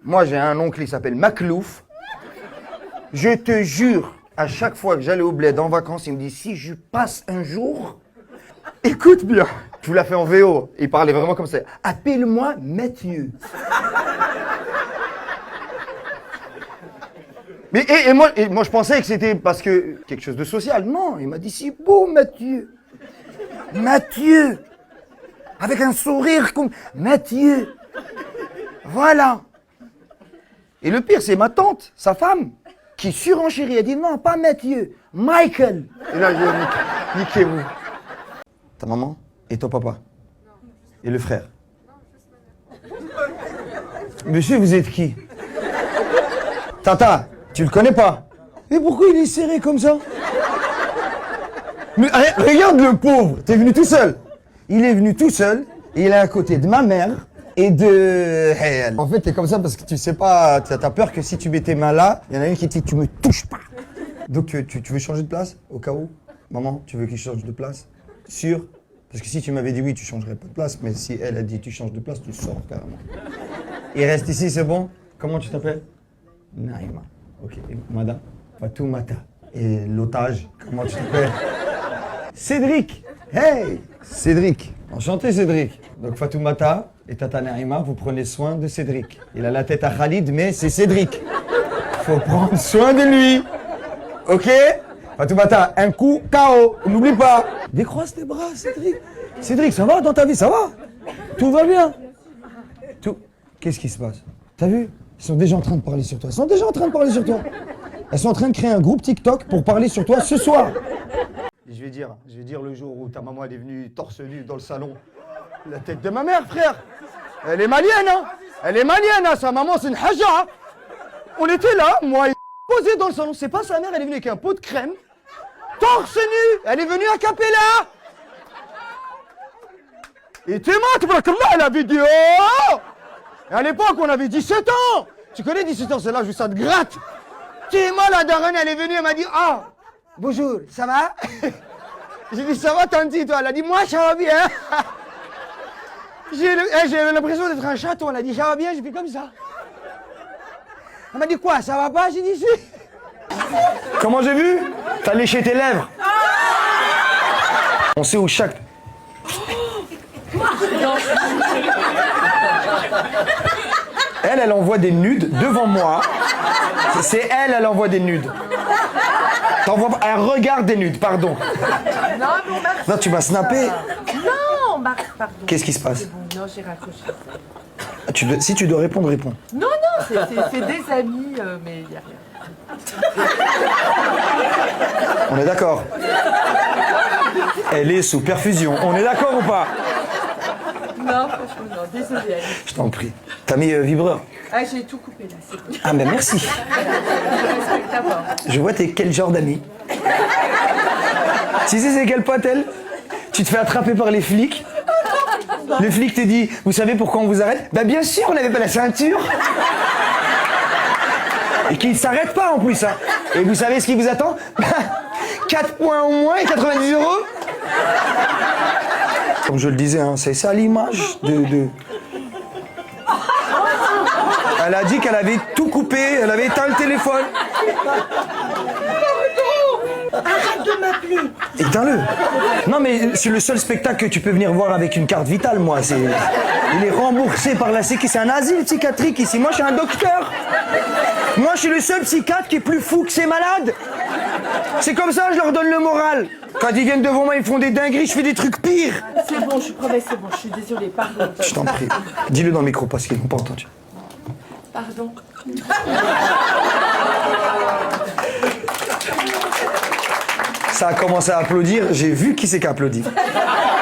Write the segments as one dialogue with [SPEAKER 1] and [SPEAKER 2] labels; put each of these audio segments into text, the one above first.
[SPEAKER 1] Moi, j'ai un oncle, il s'appelle Maclouf. Je te jure, à chaque fois que j'allais au bled en vacances, il me dit, si je passe un jour, écoute bien. Je vous l'ai fait en VO. Il parlait vraiment comme ça. Appelle-moi Mathieu. Mais et moi, je pensais que c'était parce que quelque chose de social. Non, il m'a dit, si beau Mathieu. Mathieu. Avec un sourire comme Mathieu. Voilà. Et le pire, c'est ma tante, sa femme, qui surenchérit. Elle dit non, pas Mathieu, Michael. Et là, je dis, niquez-vous. Ta maman et ton papa? Non. Et le frère? Non, juste ma mère. Monsieur, vous êtes qui? Tata, tu le connais pas? Mais pourquoi il est serré comme ça? Mais regarde le pauvre, t'es venu tout seul. Il est venu tout seul et il est à côté de ma mère. Et de... En fait, t'es comme ça parce que tu sais pas, t'as peur que si tu mets tes mains là, il y en a une qui te dit tu me touches pas. Donc tu veux changer de place au cas où? Maman, tu veux qu'il change de place? Sûr? Parce que si tu m'avais dit oui, tu changerais pas de place, mais si elle a dit tu changes de place, tu sors carrément. Il reste ici, c'est bon? Comment tu t'appelles? Naïma. Ok. Et madame? Fatoumata. Et l'otage, comment tu t'appelles? Cédric. Hey! Cédric. Enchanté Cédric. Donc Fatoumata et Tata Naïma, vous prenez soin de Cédric. Il a la tête à Khalid, mais c'est Cédric. Faut prendre soin de lui. Ok? Fatoumata, un coup, KO. N'oublie pas. Décroise tes bras, Cédric. Cédric, ça va dans ta vie? Ça va? Tout va bien? Tout. Qu'est-ce qui se passe? T'as vu? Ils sont déjà en train de parler sur toi. Elles sont en train de créer un groupe TikTok pour parler sur toi ce soir. Je vais dire le jour où ta maman elle est venue torse nu dans le salon. La tête de ma mère, frère. Elle est malienne, hein. Elle est malienne, hein. Sa maman, c'est une haja. Hein. On était là, moi, posé dans le salon. C'est pas sa mère, elle est venue avec un pot de crème. Torse nu. Elle est venue à Capella. Et t'es mort, tabarakallah, la vidéo. Et à l'époque, on avait 17 ans. Tu connais 17 ans, c'est là où ça te gratte. T'es mort, la daronne, elle est venue, elle m'a dit, ah, bonjour, ça va? J'ai dit, ça va, tanti, toi? Elle a dit, moi, ça va bien. J'ai l'impression d'être un chaton. Elle a dit, ça va bien? J'ai fait comme ça. Elle m'a dit, quoi, ça va pas? J'ai dit, si. Comment j'ai vu? T'as léché tes lèvres. On sait où chaque... Elle envoie des nudes devant moi. C'est elle envoie des nudes. Elle regarde des nudes, pardon.
[SPEAKER 2] Non, bon, Marc.
[SPEAKER 1] Non, tu m'as snappé.
[SPEAKER 2] Non, Marc, pardon.
[SPEAKER 1] Qu'est-ce qui se passe?
[SPEAKER 2] C'est bon, non, j'ai raccroché.
[SPEAKER 1] Si tu dois répondre, réponds.
[SPEAKER 2] Non, c'est des amis, mais il n'y a rien.
[SPEAKER 1] On est d'accord. Elle est sous perfusion. On est d'accord ou pas?
[SPEAKER 2] Non, franchement, non. Désolée, allez.
[SPEAKER 1] Je t'en prie. T'as mis vibreur?
[SPEAKER 2] Ah, j'ai tout coupé, là, c'est bon.
[SPEAKER 1] Ah, ben merci.
[SPEAKER 2] Je respecte d'abord.
[SPEAKER 1] Je vois t'es quel genre d'ami. Tu sais c'est quel pote, elle? Tu te fais attraper par les flics. Le flic te dit, vous savez pourquoi on vous arrête? Bah bien sûr, on n'avait pas la ceinture. Et qu'il ne s'arrête pas en plus. Hein. Et vous savez ce qui vous attend? 4 points au moins et 90 €. Comme je le disais, hein, c'est ça l'image de... Elle a dit qu'elle avait tout coupé, elle avait éteint le téléphone.
[SPEAKER 2] Arrête de m'appeler.
[SPEAKER 1] Éteins-le. Non mais c'est le seul spectacle que tu peux venir voir avec une carte vitale, moi. Il est remboursé par la Sécu, c'est un asile psychiatrique ici. Moi je suis un docteur. Moi je suis le seul psychiatre qui est plus fou que ces malades. C'est comme ça, je leur donne le moral. Quand ils viennent devant moi, ils font des dingueries, je fais des trucs pires.
[SPEAKER 2] C'est bon, je promets, c'est bon, je suis désolée, pardon.
[SPEAKER 1] Je t'en prie. Dis-le dans le micro parce qu'ils n'ont pas entendu.
[SPEAKER 2] Pardon.
[SPEAKER 1] Ça a commencé à applaudir, j'ai vu qui c'est qui applaudit.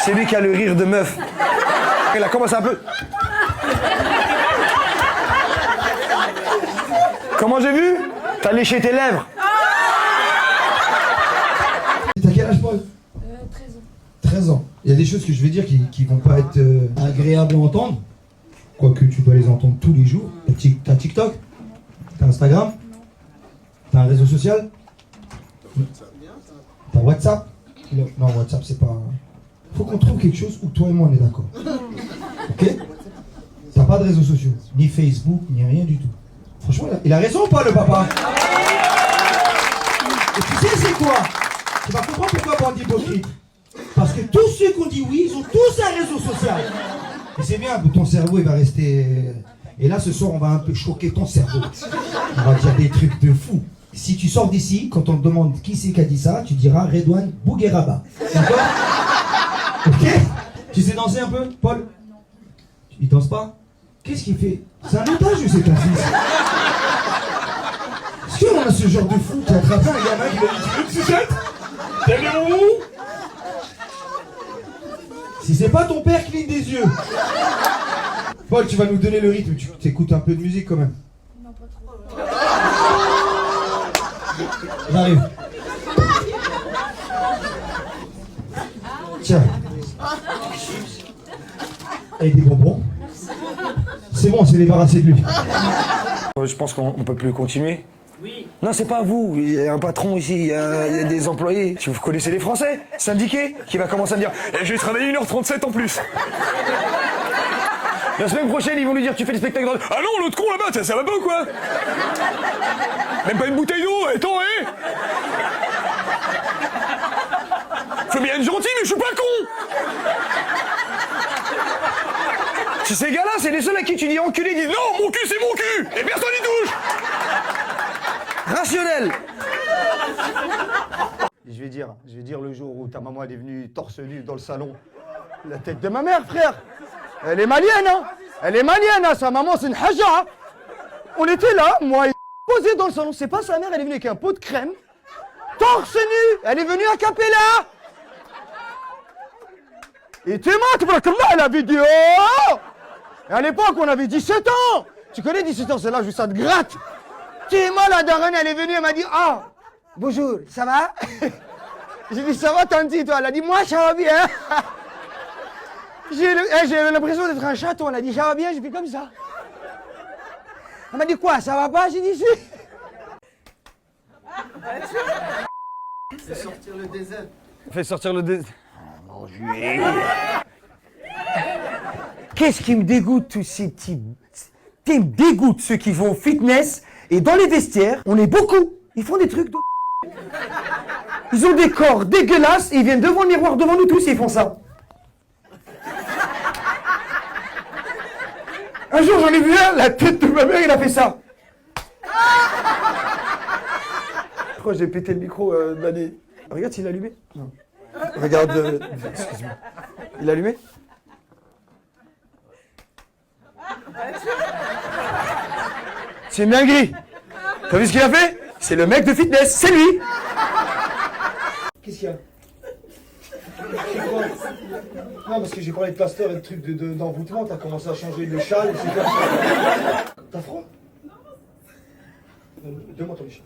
[SPEAKER 1] C'est lui qui a le rire de meuf. Elle a commencé à applaudir. Comment j'ai vu? T'as léché tes lèvres.
[SPEAKER 3] T'as quel âge, Paul?
[SPEAKER 2] 13 ans.
[SPEAKER 3] 13 ans. Il y a des choses que je vais dire qui vont pas être agréables à entendre. Quoique tu dois les entendre tous les jours. T'as TikTok? T'as Instagram? T'as un réseau social? T'as WhatsApp? Non, WhatsApp c'est pas... Faut qu'on trouve quelque chose où toi et moi on est d'accord. Ok? T'as pas pas de réseaux sociaux, ni Facebook, ni rien du tout. Franchement, il a raison ou pas, le papa? Et tu sais c'est quoi? Tu vas comprendre pourquoi bande hypocrite. Parce que tous ceux qui ont dit oui, ils ont tous un réseau social. Et c'est bien, ton cerveau il va rester... Et là ce soir on va un peu choquer ton cerveau. On va dire des trucs de fou. Si tu sors d'ici, quand on te demande qui c'est qui a dit ça, tu diras Redouane Bougueraba. D'accord? Ok? Tu sais danser un peu, Paul? Il danse pas? Qu'est-ce qu'il fait? C'est un otage ou c'est ton fils? Est-ce qu'on a ce genre de fou qui a attrapé un gamin qui lui a dit tu veux une sucette? T'es où? Si c'est pas ton père, cligne des yeux. Paul, tu vas nous donner le rythme, tu écoutes un peu de musique quand même.
[SPEAKER 2] Non, pas trop.
[SPEAKER 3] J'arrive. Tiens. Et des bonbons. C'est bon, on s'est débarrassé de lui.
[SPEAKER 1] Je pense qu'on peut plus continuer. Oui. Non, c'est pas vous. Il y a un patron ici, il y a des employés. Si vous connaissez les Français, syndiqués, qui va commencer à me dire je vais travailler 1h37 en plus. La semaine prochaine, ils vont lui dire tu fais des spectacles dans... Ah non, l'autre con là-bas, ça va pas ou quoi? Même pas une bouteille d'eau, attends, hé! Faut bien être gentil, mais je suis pas con! Si ces gars-là, c'est les seuls à qui tu dis enculé, ils disent non, mon cul c'est mon cul! Et personne n'y touche! Rationnel! Je vais dire le jour où ta maman elle est venue torse nu dans le salon. La tête de ma mère, frère! Elle est malienne, hein! Elle est malienne, hein! Sa maman, c'est une haja! Hein. On était là, moi, posé dans le salon. C'est pas sa mère, elle est venue avec un pot de crème. Torse nu! Elle est venue à Capella! Et t'es mort, la vidéo! Et à l'époque, on avait 17 ans! Tu connais 17 ans, c'est l'âge où ça te gratte! T'es mort, la daronne, elle est venue, elle m'a dit ah! Bonjour, ça va? J'ai dit ça va, tanti, toi? Elle a dit moi, ça va bien! J'ai l'impression d'être un chaton. Elle a dit ça va bien, j'ai fait comme ça. Elle m'a dit quoi, ça va pas? J'ai dit si.
[SPEAKER 4] Fais sortir le désert.
[SPEAKER 1] Fais sortir le désert. Qu'est-ce qui me dégoûte tous ces petits... Qui me dégoûte ceux qui vont au fitness et dans les vestiaires, on est beaucoup. Ils font des trucs de... Ils ont des corps dégueulasses et ils viennent devant le miroir, devant nous tous et ils font ça. Un jour, j'en ai vu un, la tête de ma mère, il a fait ça. Je crois que j'ai pété le micro d'année. Regarde s'il est allumé. Non. Regarde. Excuse-moi. Il est allumé? C'est une dinguerie. T'as vu ce qu'il a fait? C'est le mec de fitness, c'est lui.
[SPEAKER 3] Qu'est-ce qu'il y a? Non, parce que j'ai parlé de pasteur et de trucs d'envoûtement, t'as commencé à changer de châle, etc. T'as froid? Donne-moi ton châle.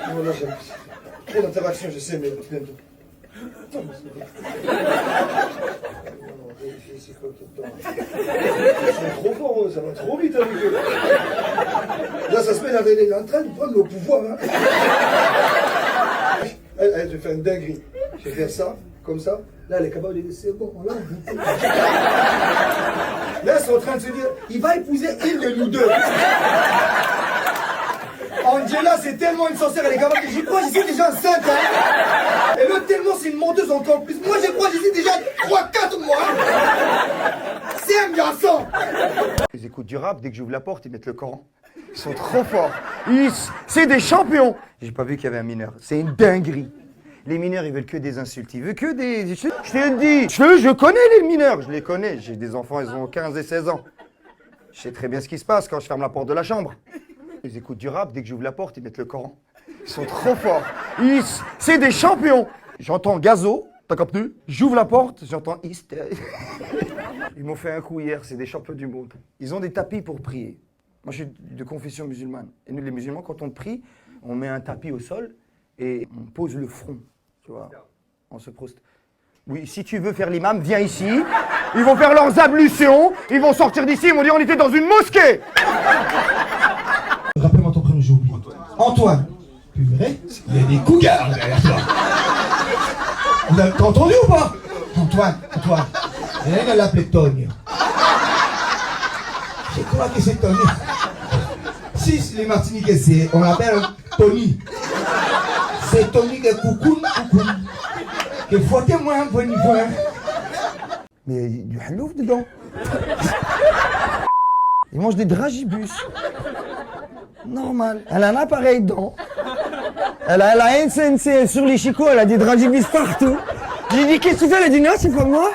[SPEAKER 3] Non, là, j'aime. Trop d'interaction, je sais, mais bientôt. Non, c'est quoi tout le temps? Ils sont trop forts, ça va trop vite avec eux. Là, ça se met, elle est en train de prendre le pouvoir. Hein. Je vais faire une dinguerie. Je vais faire ça, comme ça. Là, elle est capable de dire, c'est bon, là, là, ils sont en train de se dire, il va épouser une de nous deux. Angela, c'est tellement une sorcière, elle est capable de dire, je crois que je suis déjà enceinte. Hein. Et l'autre, tellement, c'est une menteuse encore plus. Moi, je crois que je suis déjà 3-4 mois. C'est un garçon.
[SPEAKER 1] Ils écoutent du rap, dès que j'ouvre la porte, ils mettent le Coran. Ils sont trop forts. C'est des champions. J'ai pas vu qu'il y avait un mineur. C'est une dinguerie. Les mineurs, ils veulent que des insultes. Ils veulent que des... Je t'ai dit, je connais les mineurs. Je les connais. J'ai des enfants, ils ont 15 et 16 ans. Je sais très bien ce qui se passe quand je ferme la porte de la chambre. Ils écoutent du rap, dès que j'ouvre la porte, ils mettent le Coran. Ils sont trop forts. C'est des champions. J'entends Gazo, t'as capté? J'ouvre la porte, j'entends East. Ils m'ont fait un coup hier, c'est des champions du monde. Ils ont des tapis pour prier. Moi, je suis de confession musulmane. Et nous, les musulmans, quand on prie, on met un tapis au sol et on pose le front. Tu vois, on se proste. Oui, si tu veux faire l'imam, viens ici. Ils vont faire leurs ablutions. Ils vont sortir d'ici. Ils vont dire on était dans une mosquée.
[SPEAKER 3] Rappelle-moi ton prénom, j'ai oublié. Antoine. Purée, il y a des cougars derrière toi. T'as entendu ou pas? Antoine. Elle l'appelait Togne. Toi qui c'est Tony. Si les Martiniquais, c'est, on l'appelle Tony. C'est Tony de coucou. Que fouettez-moi un peu niveau.
[SPEAKER 1] Mais il y a du halouf dedans. Il mange des dragibus. Normal. Elle a un appareil dedans. Elle a un SNC sur les chicots, elle a des dragibus partout. J'ai dit, qu'est-ce que tu fais? Elle a dit, non, c'est pas moi.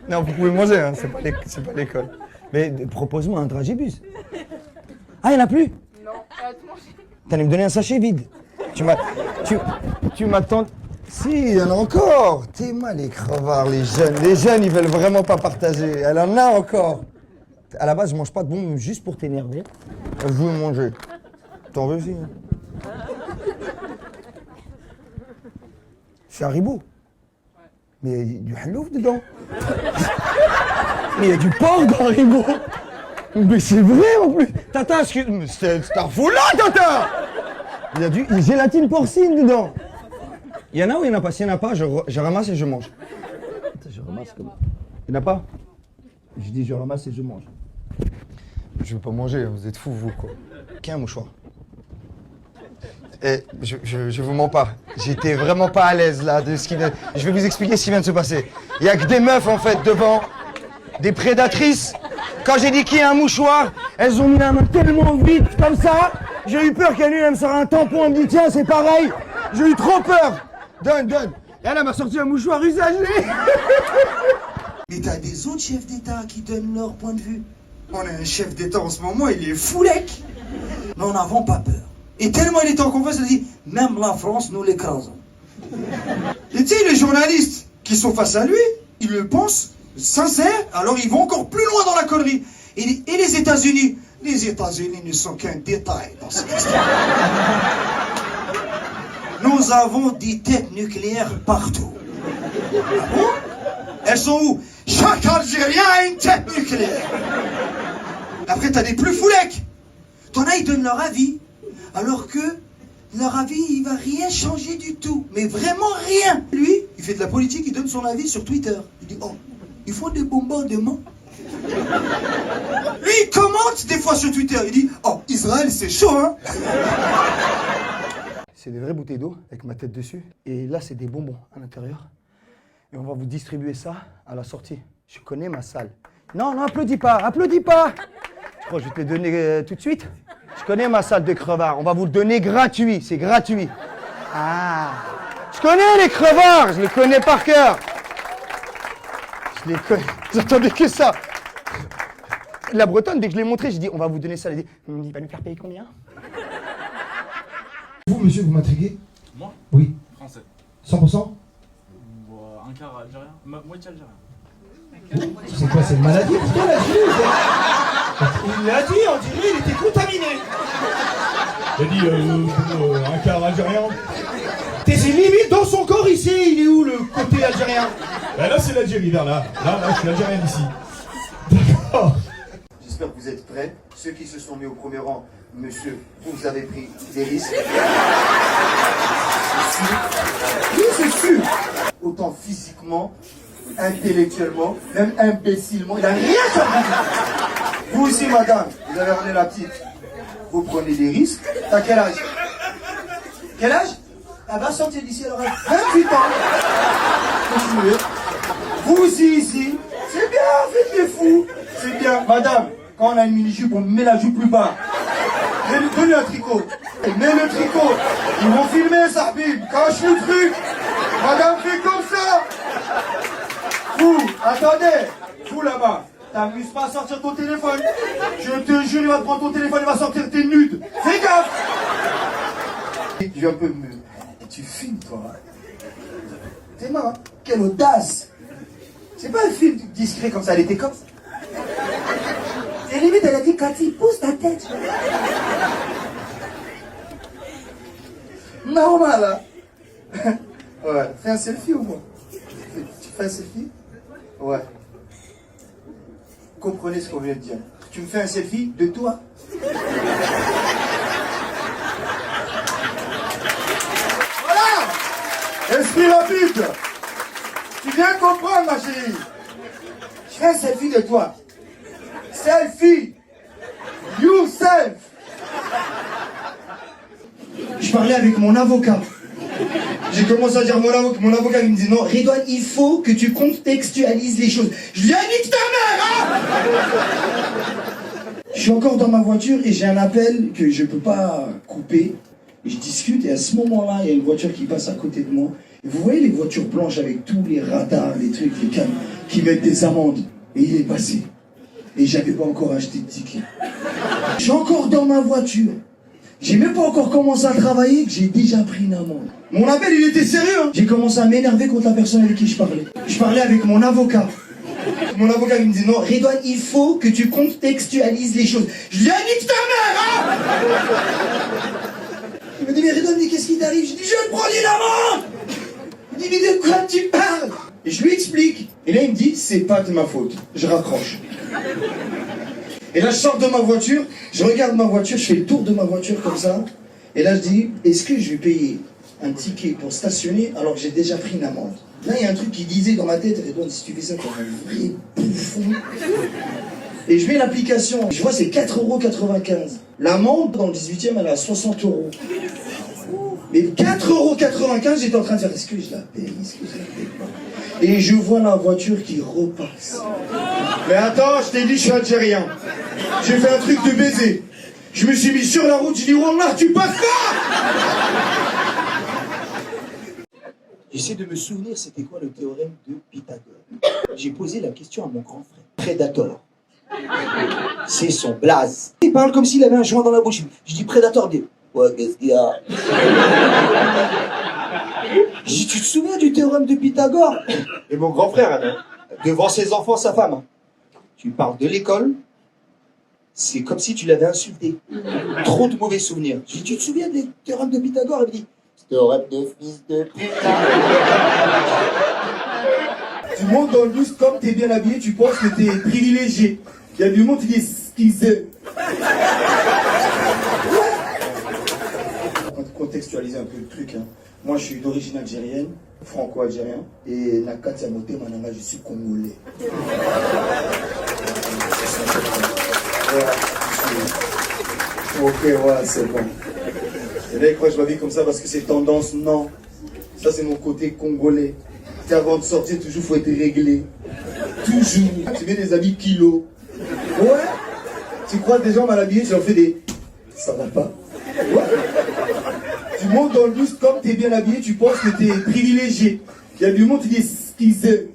[SPEAKER 1] Non, vous pouvez manger, hein, c'est pas l'école. Mais propose-moi un dragibus. Ah, il n'y en a plus?
[SPEAKER 2] Non, elle a tout mangé.
[SPEAKER 1] T'allais me donner un sachet vide. Tu m'attends. Si, il y en a encore. T'es mal les crevards, les jeunes. Les jeunes, ils veulent vraiment pas partager. Elle en a encore. À la base, je mange pas de bonbons juste pour t'énerver. Je veux manger. T'en veux aussi, hein? C'est Haribo. Mais il y a du halouf dedans. Mais il y a du porc dans Haribo. Mais c'est vrai en plus. Tata, excuse-moi, c'est un fou là, Tata. Il y a du gélatine porcine dedans. Il y en a ou il n'y en a pas? S'il n'y en a pas, je ramasse et je mange. Je ramasse comme... Il n'y en a pas? Je dis je ramasse et je mange. Je veux pas manger, vous êtes fous vous quoi. Qu'un mouchoir. Et je vous mens pas. J'étais vraiment pas à l'aise là de ce qui vient. Je vais vous expliquer ce qui vient de se passer. Il y a que des meufs en fait devant, des prédatrices. Quand j'ai dit qu'il y a un mouchoir, elles ont mis la main tellement vite comme ça. J'ai eu peur qu'elle me sorte un tampon, elle me dit tiens c'est pareil. J'ai eu trop peur. Donne. Et elle m'a sorti un mouchoir usagé.
[SPEAKER 5] Mais t'as des autres chefs d'État qui donnent leur point de vue. On a un chef d'État en ce moment, il est foulec. Mais on n'avons pas peur. Et tellement il est en confiance, il dit même la France, nous l'écrasons. Et tu sais, les journalistes qui sont face à lui, ils le pensent sincère, alors ils vont encore plus loin dans la connerie. Et les États-Unis? Les États-Unis ne sont qu'un détail dans cette histoire. Nous avons des têtes nucléaires partout. Ah bon? Elles sont où? Chaque Algérien a une tête nucléaire. Après, t'as des plus foulecs. T'en as, ils donnent leur avis. Alors que leur avis, il va rien changer du tout. Mais vraiment rien. Lui, il fait de la politique, il donne son avis sur Twitter. Il dit, oh, il faut des bombardements. Lui, il commente des fois sur Twitter. Il dit, oh, Israël, c'est chaud, hein.
[SPEAKER 1] C'est des vraies bouteilles d'eau avec ma tête dessus. Et là, c'est des bonbons à l'intérieur. Et on va vous distribuer ça à la sortie. Je connais ma salle. Non, applaudis pas. Je crois que je vais te le donner tout de suite. Je connais ma salle de crevards. On va vous le donner gratuit. C'est gratuit. Ah. Je connais les crevards. Je les connais par cœur. Je les connais. Vous entendez que ça. La Bretonne, dès que je l'ai montré, j'ai dit on va vous donner ça. Elle a dit il va nous faire payer combien?
[SPEAKER 3] Vous, monsieur, vous m'intriguez?
[SPEAKER 6] Moi?
[SPEAKER 3] Oui.
[SPEAKER 6] Français.
[SPEAKER 3] 100%?
[SPEAKER 6] Un quart algérien. Moitié algérien.
[SPEAKER 3] C'est quoi, c'est une maladie pour toi, l'Algérie? Il l'a dit, on dirait, il était contaminé. Il a dit, un quart algérien. C'est limite dans son corps ici, il est où le côté algérien? Ben là, c'est l'Algérie, vers là. Là, je suis algérien d'ici. D'accord.
[SPEAKER 4] J'espère que vous êtes prêts. Ceux qui se sont mis au premier rang, monsieur, vous avez pris des risques. Oui, c'est sûr. Autant physiquement, intellectuellement, même imbécilement, il n'a rien sur vous. Vous aussi, madame, vous avez ramené la petite. Vous prenez des risques. T'as quel âge? Quel âge? Elle va sortir d'ici, elle aura 28 ans. Continuez. Vous aussi, ici. C'est bien, faites les fous. C'est bien. Madame, quand on a une mini-jupe, on met la jupe plus bas. Donnez un tricot. Mets le tricot. Ils vont filmer, Sarbib. Cache le truc. Madame, fais comme ça. Vous, attendez. Vous là-bas. T'amuses pas à sortir ton téléphone. Je te jure, il va te prendre ton téléphone, il va sortir tes nudes. Fais gaffe. Tu viens un peu me... Tu filmes, toi. T'es marrant. Quelle audace. C'est pas un film discret comme ça, elle était comme ça. Et limite, elle a dit, Cathy, pousse ta tête. Normal, hein. Ouais, fais un selfie au moins. Tu fais un selfie? Ouais. Comprenez ce qu'on vient de dire. Tu me fais un selfie de toi? Voilà! Esprit rapide! Tu viens comprendre, ma chérie? Je fais un selfie de toi. Selfie! Yourself.
[SPEAKER 5] Je parlais avec mon avocat. J'ai commencé à dire mon avocat il me dit non, Redouane, il faut que tu contextualises les choses. Je lui ai dit nique ta mère, hein. Je suis encore dans ma voiture et j'ai un appel que je peux pas couper. Et je discute et à ce moment-là, il y a une voiture qui passe à côté de moi. Et vous voyez les voitures blanches avec tous les radars, les trucs, les cams qui mettent des amendes. Et il est passé. Et j'avais pas encore acheté de ticket. Je suis encore dans ma voiture. J'ai même pas encore commencé à travailler que j'ai déjà pris une amende. Mon appel, il était sérieux, hein. J'ai commencé à m'énerver contre la personne avec qui je parlais. Je parlais avec mon avocat. Mon avocat, il me dit non, Redouane, il faut que tu contextualises les choses. Je lui ai dit ta mère, hein. Il me dit, mais Redouane, mais qu'est-ce qui t'arrive? Je dis, je prends une amende. Il me dit, mais de quoi tu parles? Et je lui explique. Et là, il me dit, c'est pas de ma faute. Je raccroche. Et là, je sors de ma voiture, je regarde ma voiture, je fais le tour de ma voiture comme ça. Et là, je dis, est-ce que je vais payer un ticket pour stationner alors que j'ai déjà pris une amende? Là, il y a un truc qui disait dans ma tête, Redouane, si tu fais ça, t'es un vrai bouffon. Et je mets l'application, je vois c'est 4,95 €. L'amende dans le 18e, elle est à 60 €. Mais 4,95 €, j'étais en train de dire, est-ce que je la paye, est-ce que je la paye pas? Et je vois la voiture qui repasse. Mais attends, je t'ai dit, je suis algérien. J'ai fait un truc de baiser. Je me suis mis sur la route, je dis, Wallah, tu passes pas! J'essaie de me souvenir, c'était quoi le théorème de Pythagore. J'ai posé la question à mon grand frère. Predator. C'est son blaze. Il parle comme s'il avait un joint dans la bouche. Je dis Predator, il dit, ouais, qu'est-ce qu'il y a? Je dis, tu te souviens du théorème de Pythagore? Et mon grand frère, devant ses enfants, sa femme, tu parles de l'école, c'est comme si tu l'avais insulté. Trop de mauvais souvenirs. Je dis, tu te souviens des théorèmes de Pythagore? Il me dit, théorème de fils de putain.
[SPEAKER 4] Tu montes dans le bus, comme t'es bien habillé, tu penses que t'es privilégié. Il y a du monde qui dit esquissé.
[SPEAKER 5] On va contextualiser un peu le truc. Hein. Moi, je suis d'origine algérienne, franco-algérien, et Nakati Amote Mananga, je suis congolais.
[SPEAKER 4] Ok, voilà, c'est bon. Et là, ils croient que je m'habille comme ça parce que c'est tendance. Non. Ça, c'est mon côté congolais. Avant de sortir, toujours, faut être réglé. Toujours. Tu mets des habits kilos. Ouais. Tu crois des gens mal habillés, tu leur fais des... Ça va pas. Ouais. Tu montes dans le bus, comme t'es bien habillé, tu penses que t'es privilégié. Il y a du monde qui dit esquissé.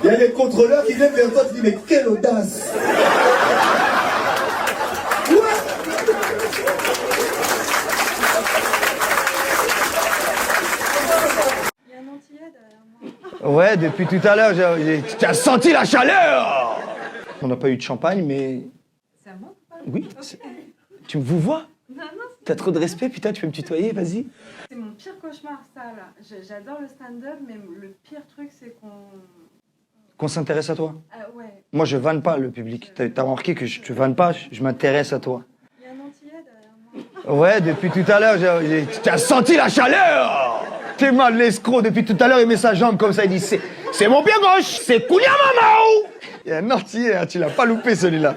[SPEAKER 4] Il y a des contrôleurs qui viennent vers toi, tu dis, mais quelle audace!
[SPEAKER 2] Il y a un antillais derrière moi.
[SPEAKER 1] Ouais, depuis tout à l'heure, tu as senti la chaleur. On n'a pas eu de champagne, mais...
[SPEAKER 2] C'est à moi ou pas?
[SPEAKER 1] Oui, tu vous vois?
[SPEAKER 2] Non, non,
[SPEAKER 1] T'as trop de respect, putain, tu peux me tutoyer, vas-y.
[SPEAKER 2] c'est mon pire cauchemar, ça, là. J'adore le stand-up, mais le pire truc, c'est qu'on...
[SPEAKER 1] Qu'on s'intéresse à toi.
[SPEAKER 2] Ah ouais,
[SPEAKER 1] Moi, je vanne pas le public. T'as remarqué que je te vanne pas, je m'intéresse à toi.
[SPEAKER 2] il y a un antillais derrière moi.
[SPEAKER 1] Ouais, depuis tout à l'heure, tu as senti la chaleur. T'es mal, l'escroc, depuis tout à l'heure, il met sa jambe comme ça, il dit, c'est mon pied gauche, c'est Kounia Mamao. Il y a un entier, hein, tu l'as pas loupé celui-là.